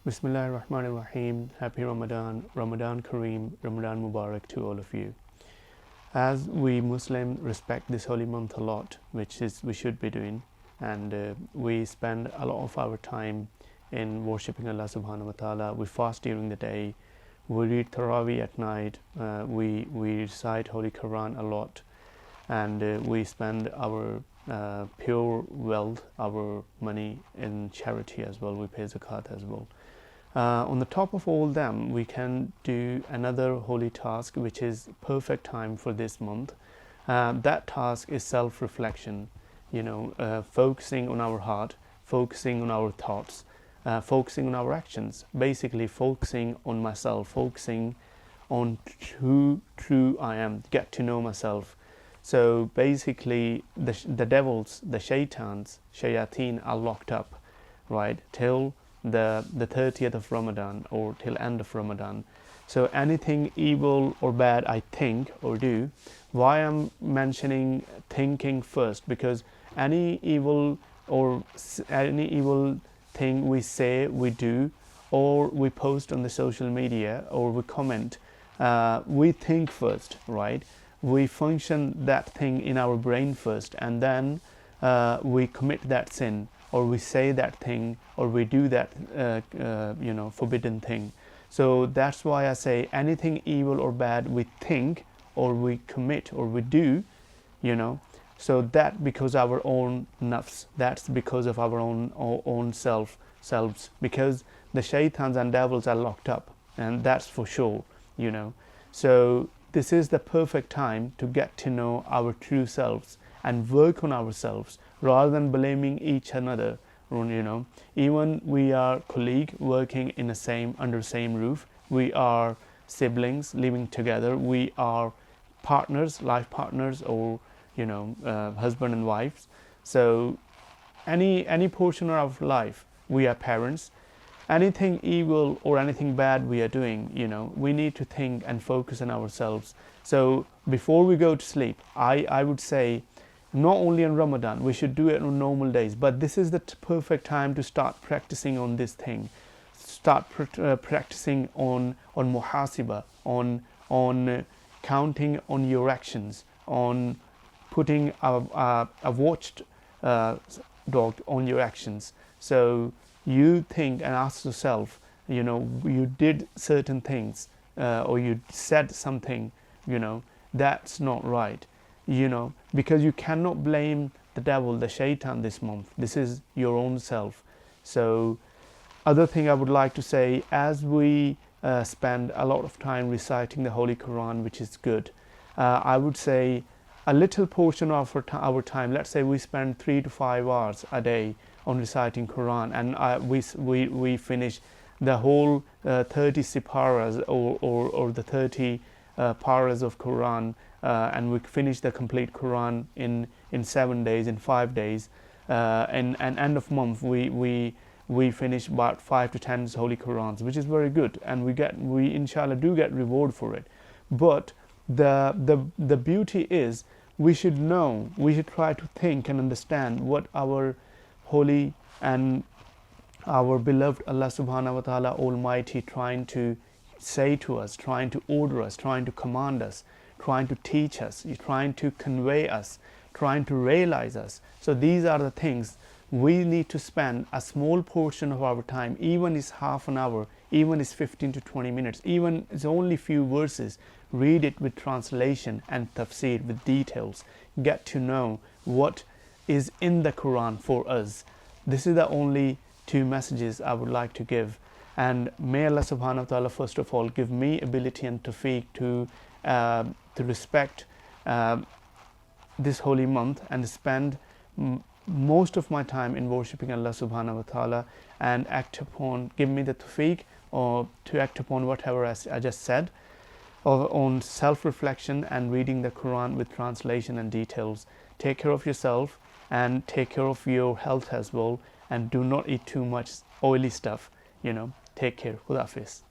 Bismillahirrahmanirrahim. Happy Ramadan, Ramadan Kareem, Ramadan Mubarak to all of you. As we Muslims respect this holy month a lot, which is we should be doing, and we spend a lot of our time in worshipping Allah subhanahu wa ta'ala. We fast during the day, we read Taraweeh at night, we recite Holy Quran a lot, and we spend our pure wealth, our money in charity as well. We pay zakat as well. On the top of all them, we can do another holy task, which is perfect time for this month. That task is self-reflection, focusing on our heart, focusing on our thoughts, focusing on our actions, basically focusing on myself, focusing on who true I am, get to know myself. So basically the devils, the shayateen are locked up, right, till the 30th of Ramadan or till end of Ramadan. So anything evil or bad I think or do, why I'm mentioning thinking first, because any evil thing we say, we do, or we post on the social media or we comment, we think first, right? We function that thing in our brain first, and then we commit that sin, or we say that thing, or we do that forbidden thing. So that's why I say anything evil or bad we think or we commit or we do, so that because our own nafs, that's because of our own selves, because the shaitans and devils are locked up, and that's for sure. So this is the perfect time to get to know our true selves and work on ourselves rather than blaming each another. Even we are colleagues working in under the same roof, we are siblings living together, we are partners, life partners, or husband and wives. So any portion of life, we are parents. Anything evil or anything bad we are doing, we need to think and focus on ourselves. So before we go to sleep, I would say, not only on Ramadan, we should do it on normal days, but this is the perfect time to start practicing on this thing. Start practicing on muhasiba, on counting on your actions, on putting a watched dog on your actions. So you think and ask yourself, you did certain things, or you said something, that's not right. Because you cannot blame the devil, the shaitan this month. This is your own self. So other thing I would like to say, as we spend a lot of time reciting the Holy Quran, which is good, I would say a little portion of our time, let's say we spend 3 to 5 hours a day on reciting Quran, and we finish the whole 30 siparas or the 30 paras of Quran, and we finish the complete Quran in 7 days, in 5 days, and end of month we finish about 5 to 10 Holy Qurans, which is very good, and we inshallah do get reward for it. But the beauty is, we should know, we should try to think and understand what our holy and our beloved Allah subhanahu wa ta'ala Almighty trying to say to us, trying to order us, trying to command us, trying to teach us, trying to convey us, trying to realize us. So these are the things we need to spend a small portion of our time, even it's half an hour, even it's 15 to 20 minutes, even it's only few verses. Read it with translation and tafseer with details. Get to know what is in the Quran for us. This is the only 2 messages I would like to give. And may Allah subhanahu wa ta'ala first of all give me ability and tawfiq to respect this holy month and spend most of my time in worshipping Allah subhanahu wa ta'ala, and give me the tawfiq or to act upon whatever I just said, on self-reflection and reading the Quran with translation and details. Take care of yourself and take care of your health as well, and do not eat too much oily stuff. Take care. Khuda Hafiz.